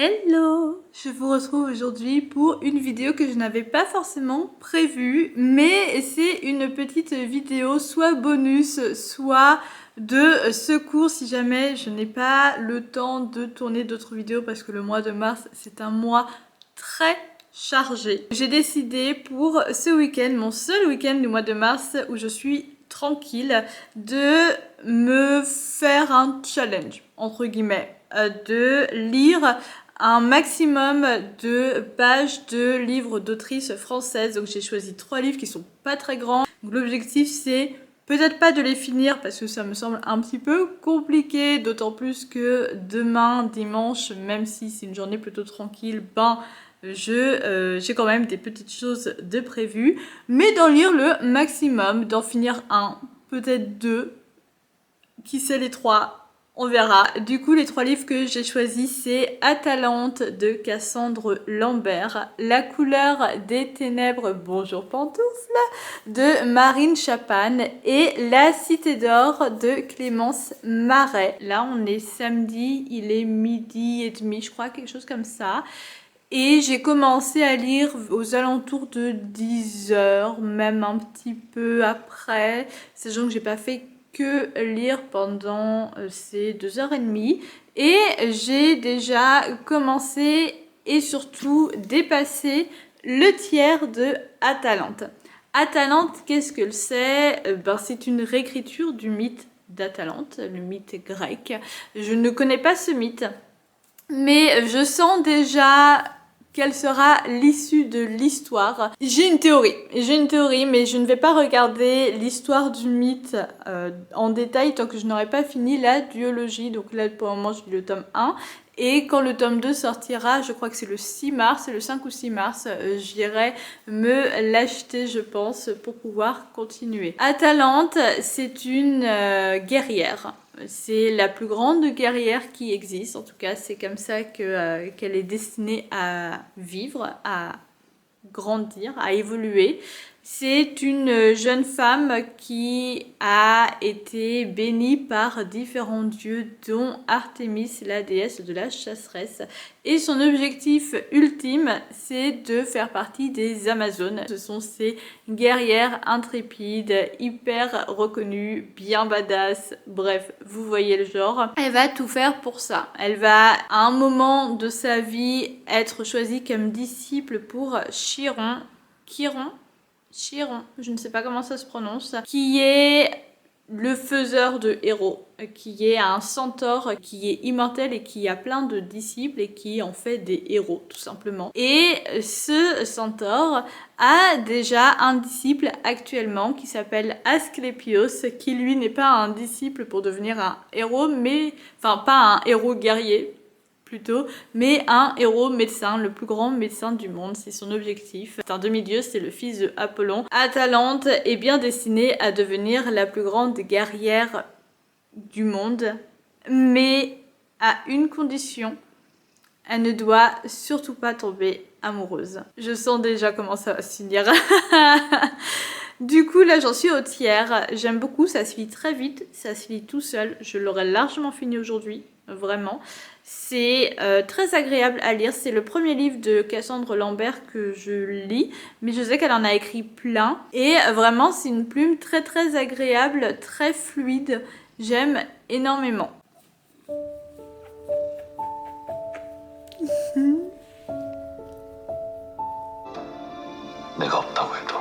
Hello! Je vous retrouve aujourd'hui pour une vidéo que je n'avais pas forcément prévue, mais c'est une petite vidéo soit bonus, soit de secours si jamais je n'ai pas le temps de tourner d'autres vidéos parce que le mois de mars c'est un mois très chargé. J'ai décidé pour ce week-end, mon seul week-end du mois de mars où je suis tranquille, de me faire un challenge, entre guillemets, de lire un maximum de pages de livres d'autrices françaises. Donc j'ai choisi 3 livres qui sont pas très grands. L'objectif c'est peut-être pas de les finir parce que ça me semble un petit peu compliqué, d'autant plus que demain, dimanche, même si c'est une journée plutôt tranquille, j'ai quand même des petites choses de prévues, mais d'en lire le maximum, d'en finir un, peut-être 2, qui sait les 3, on verra. Du coup, les 3 livres que j'ai choisis, c'est Atalante de Cassandre Lambert, La couleur des ténèbres, bonjour pantoufle, de Marine Chapane et La cité d'or de Clémence Marais. Là, on est samedi, il est 12h30, je crois, quelque chose comme ça. Et j'ai commencé à lire aux alentours de 10h, même un petit peu après, sachant que j'ai pas fait que lire pendant ces 2h30. Et j'ai déjà commencé et surtout dépassé le tiers de Atalante. Atalante, qu'est-ce que c'est? C'est une réécriture du mythe d'Atalante, le mythe grec. Je ne connais pas ce mythe, mais je sens déjà quelle sera l'issue de l'histoire. J'ai une théorie, mais je ne vais pas regarder l'histoire du mythe en détail tant que je n'aurai pas fini la duologie. Donc là, pour le moment, je lis le tome 1. Et quand le tome 2 sortira, je crois que c'est le 6 mars, c'est le 5 ou 6 mars, j'irai me l'acheter, je pense, pour pouvoir continuer. Atalante, c'est une guerrière. C'est la plus grande guerrière qui existe, en tout cas c'est comme ça qu'elle est destinée à vivre, à grandir, à évoluer. C'est une jeune femme qui a été bénie par différents dieux, dont Artémis, la déesse de la chasseresse. Et son objectif ultime, c'est de faire partie des Amazones. Ce sont ces guerrières intrépides, hyper reconnues, bien badass. Bref, vous voyez le genre. Elle va tout faire pour ça. Elle va, à un moment de sa vie, être choisie comme disciple pour Chiron, je ne sais pas comment ça se prononce, qui est le faiseur de héros, qui est un centaure, qui est immortel et qui a plein de disciples et qui en fait des héros tout simplement. Et ce centaure a déjà un disciple actuellement qui s'appelle Asclépios, qui lui n'est pas un disciple pour devenir un héros, mais enfin pas un héros guerrier plutôt, mais un héros médecin, le plus grand médecin du monde, c'est son objectif. C'est un demi-dieu, c'est le fils de Apollon. Atalante est bien destinée à devenir la plus grande guerrière du monde, mais à une condition, elle ne doit surtout pas tomber amoureuse. Je sens déjà comment ça va se finir. Du coup, là, j'en suis au tiers. J'aime beaucoup, ça se lit très vite, ça se lit tout seul. Je l'aurais largement fini aujourd'hui, vraiment. C'est très agréable à lire. C'est le premier livre de Cassandre Lambert que je lis, mais je sais qu'elle en a écrit plein. Et vraiment, c'est une plume très très agréable, très fluide. J'aime énormément. 내가 없다고 해도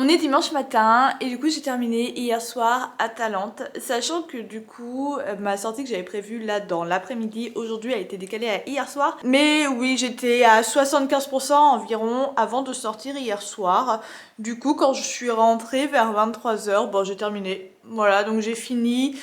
On est dimanche matin et du coup j'ai terminé hier soir Atalante, sachant que du coup ma sortie que j'avais prévue là dans l'après-midi aujourd'hui a été décalée à hier soir. Mais oui, j'étais à 75% environ avant de sortir hier soir. Du coup quand je suis rentrée vers 23h, bon j'ai terminé. Voilà, donc j'ai fini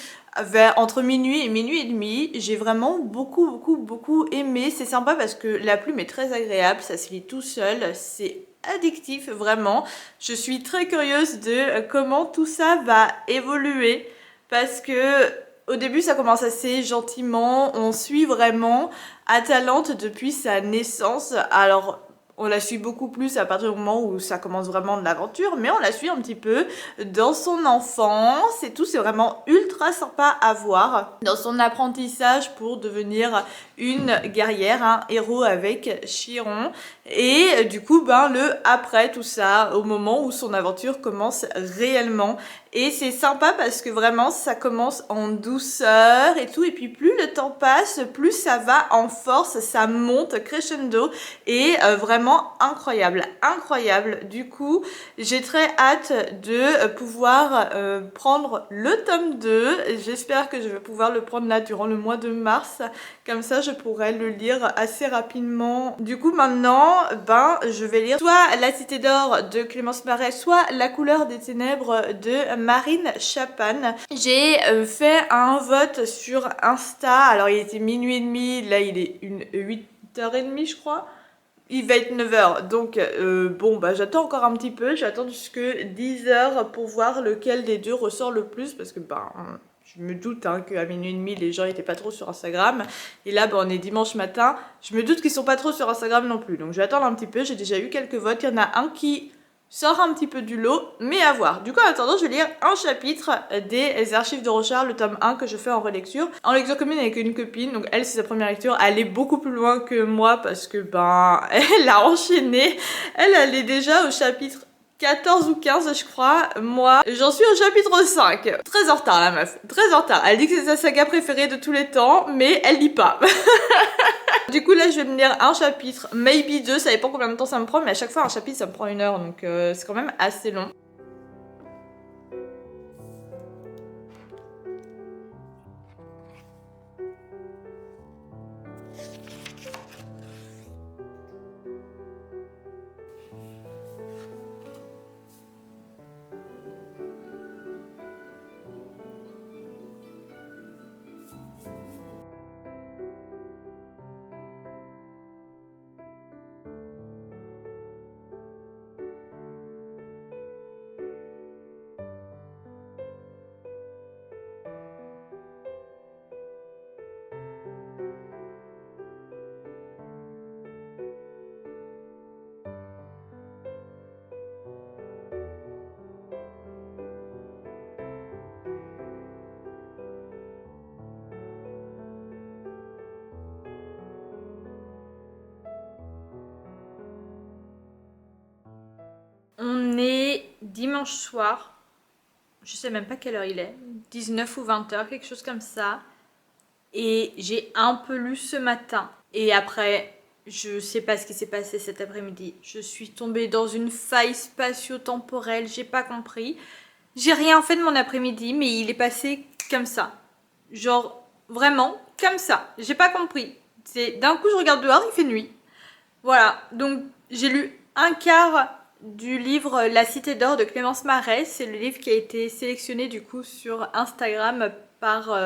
entre minuit et demi. J'ai vraiment beaucoup aimé. C'est sympa parce que la plume est très agréable, ça se lit tout seul, c'est addictif vraiment. Je suis très curieuse de comment tout ça va évoluer parce que au début ça commence assez gentiment, on suit vraiment Atalante depuis sa naissance. Alors on la suit beaucoup plus à partir du moment où ça commence vraiment de l'aventure, mais on la suit un petit peu dans son enfance et tout, c'est vraiment ultra sympa à voir. Dans son apprentissage pour devenir une guerrière, un héros avec Chiron. Et du coup, le après tout ça, au moment où son aventure commence réellement. Et c'est sympa parce que vraiment, ça commence en douceur et tout. Et puis plus le temps passe, plus ça va en force, ça monte crescendo. Et vraiment incroyable, incroyable. Du coup, j'ai très hâte de pouvoir prendre le tome 2. J'espère que je vais pouvoir le prendre là durant le mois de mars. Comme ça, je pourrais le lire assez rapidement. Du coup, maintenant, je vais lire soit La Cité d'Or de Clémence Marais, soit La Couleur des Ténèbres de Marine Chapman. J'ai fait un vote sur Insta. Alors, il était minuit et demi. Là, il est 8h30, je crois. Il va être 9h, donc j'attends encore un petit peu, j'attends jusque 10h pour voir lequel des deux ressort le plus, parce que je me doute qu'à minuit et demi les gens n'étaient pas trop sur Instagram, et là on est dimanche matin, je me doute qu'ils sont pas trop sur Instagram non plus, donc je vais attendre un petit peu, j'ai déjà eu quelques votes, il y en a un qui sort un petit peu du lot, mais à voir. Du coup, en attendant, je vais lire un chapitre des Archives de Rochard, le tome 1 que je fais en relecture. En lecture commune avec une copine, donc elle, c'est sa première lecture. Elle est beaucoup plus loin que moi parce que, elle a enchaîné. Elle est déjà au chapitre 14 ou 15 je crois. Moi j'en suis au chapitre 5. Très en retard la meuf, très en retard. Elle dit que c'est sa saga préférée de tous les temps, mais elle lit pas. Du coup là je vais me lire un chapitre, maybe 2, ça dépend combien de temps ça me prend, mais à chaque fois un chapitre ça me prend 1 heure, donc c'est quand même assez long. On est dimanche soir, je sais même pas quelle heure il est, 19 ou 20h, quelque chose comme ça. Et j'ai un peu lu ce matin. Et après, je sais pas ce qui s'est passé cet après-midi. Je suis tombée dans une faille spatio-temporelle, j'ai pas compris. J'ai rien fait de mon après-midi, mais il est passé comme ça. Genre, vraiment, comme ça. J'ai pas compris. D'un coup, je regarde dehors, il fait nuit. Voilà, donc j'ai lu un quart du livre La Cité d'Or de Clémence Marais. C'est le livre qui a été sélectionné du coup sur Instagram par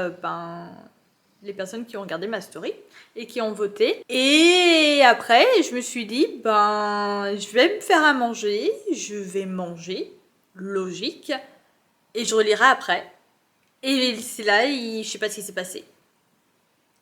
les personnes qui ont regardé ma story et qui ont voté. Et après, je me suis dit, je vais me faire à manger, je vais manger, logique, et je relirai après. Et c'est là, je sais pas ce qui s'est passé.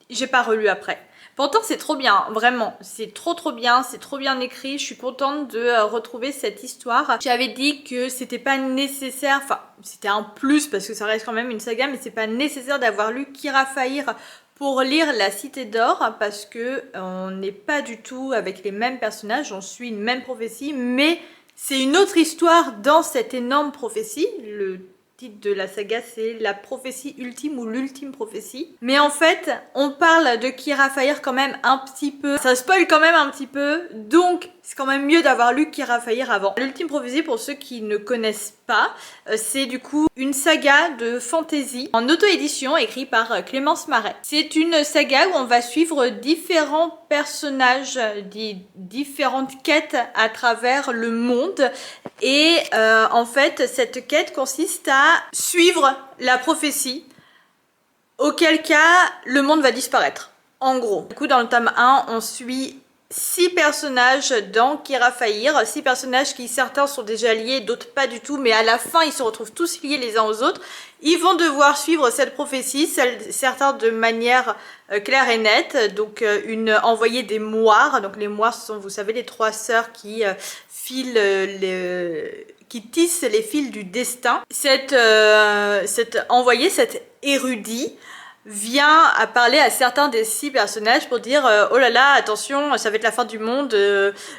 J'ai pas relu après. Pourtant c'est trop bien, vraiment, c'est trop bien, c'est trop bien écrit, je suis contente de retrouver cette histoire. J'avais dit que c'était pas nécessaire, enfin c'était un plus parce que ça reste quand même une saga, mais c'est pas nécessaire d'avoir lu Kira Fahir pour lire La Cité d'Or parce que on n'est pas du tout avec les mêmes personnages, on suit une même prophétie, mais c'est une autre histoire dans cette énorme prophétie. Le titre de la saga c'est La prophétie ultime ou l'ultime prophétie. Mais en fait, on parle de Kira Fahir quand même un petit peu. Ça spoil quand même un petit peu. Donc, c'est quand même mieux d'avoir lu Kira Faïr avant. L'ultime prophétie, pour ceux qui ne connaissent pas, c'est du coup une saga de fantasy en auto-édition écrite par Clémence Marais. C'est une saga où on va suivre différents personnages, différentes quêtes à travers le monde. Et en fait, cette quête consiste à suivre la prophétie, auquel cas le monde va disparaître. En gros. Du coup, dans le tome 1, on suit 6 personnages dans Kira Faïr, 6 personnages qui certains sont déjà liés, d'autres pas du tout, mais à la fin ils se retrouvent tous liés les uns aux autres. Ils vont devoir suivre cette prophétie, certains de manière claire et nette, donc envoyer des moires. Donc les moires, ce sont, vous savez, les 3 sœurs qui qui tissent les fils du destin. Cet érudit vient à parler à certains des 6 personnages pour dire oh là là, attention, ça va être la fin du monde,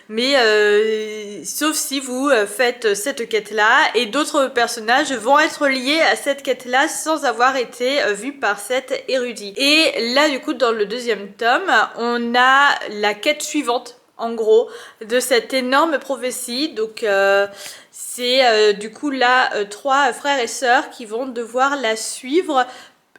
mais sauf si vous faites cette quête-là, et d'autres personnages vont être liés à cette quête-là sans avoir été vus par cet érudit. Et là, du coup, dans le 2e tome, on a la quête suivante, en gros, de cette énorme prophétie. Donc c'est du coup là 3 frères et sœurs qui vont devoir la suivre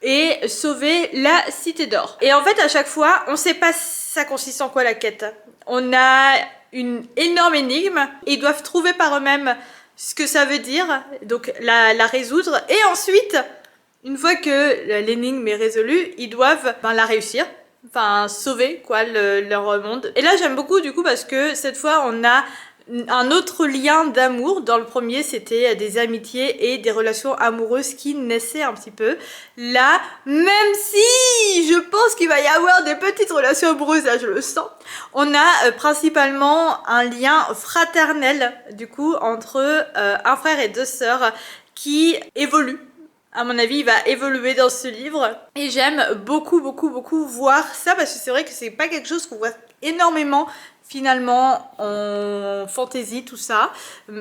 et sauver la cité d'or. Et en fait, à chaque fois, on sait pas ça consiste en quoi la quête. On a une énorme énigme, et ils doivent trouver par eux-mêmes ce que ça veut dire, donc la résoudre, et ensuite, une fois que l'énigme est résolue, ils doivent la réussir, enfin sauver quoi leur monde. Et là j'aime beaucoup du coup parce que cette fois on a un autre lien d'amour. Dans le premier, c'était des amitiés et des relations amoureuses qui naissaient un petit peu. Là, même si je pense qu'il va y avoir des petites relations amoureuses, là je le sens, on a principalement un lien fraternel, du coup, entre un frère et 2 sœurs qui évoluent. À mon avis, il va évoluer dans ce livre. Et j'aime beaucoup, beaucoup, beaucoup voir ça, parce que c'est vrai que c'est pas quelque chose qu'on voit énormément finalement en fantasy, tout ça,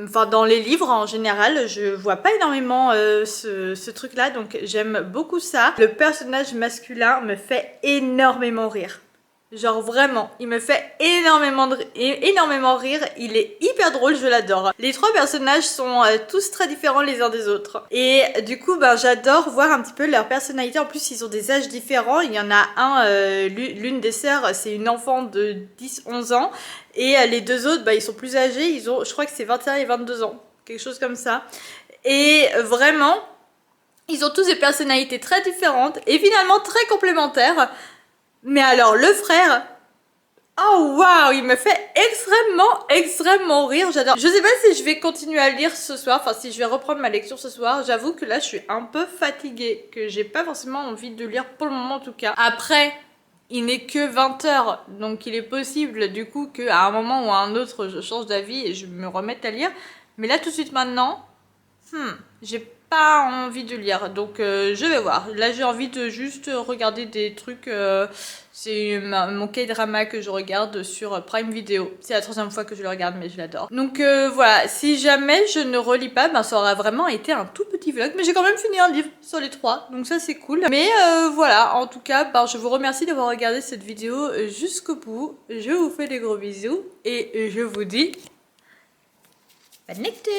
enfin dans les livres en général, je vois pas énormément ce truc là, donc j'aime beaucoup ça. Le personnage masculin me fait énormément rire. Genre vraiment, il me fait énormément rire, il est hyper drôle, je l'adore. Les 3 personnages sont tous très différents les uns des autres. Et du coup, j'adore voir un petit peu leur personnalité. En plus, ils ont des âges différents. Il y en a un, l'une des sœurs, c'est une enfant de 10-11 ans. Et les 2 autres, ils sont plus âgés, ils ont, je crois que c'est 21 et 22 ans. Quelque chose comme ça. Et vraiment, ils ont tous des personnalités très différentes et finalement très complémentaires. Mais alors le frère, oh waouh, il me fait extrêmement rire, j'adore. Je sais pas si je vais continuer à lire ce soir, enfin si je vais reprendre ma lecture ce soir. J'avoue que là je suis un peu fatiguée, que j'ai pas forcément envie de lire pour le moment en tout cas. Après, il n'est que 20 h, donc il est possible du coup qu'à un moment ou à un autre je change d'avis et je me remette à lire. Mais là tout de suite maintenant, j'ai pas envie de lire, donc je vais voir. Là j'ai envie de juste regarder des trucs, c'est mon K-drama que je regarde sur Prime Video. C'est la 3e fois que je le regarde, mais je l'adore. Donc voilà, si jamais je ne relis pas, ça aura vraiment été un tout petit vlog, mais j'ai quand même fini un livre sur les 3, donc ça c'est cool. Mais voilà, en tout cas, je vous remercie d'avoir regardé cette vidéo jusqu'au bout. Je vous fais des gros bisous et je vous dis bonne lecture.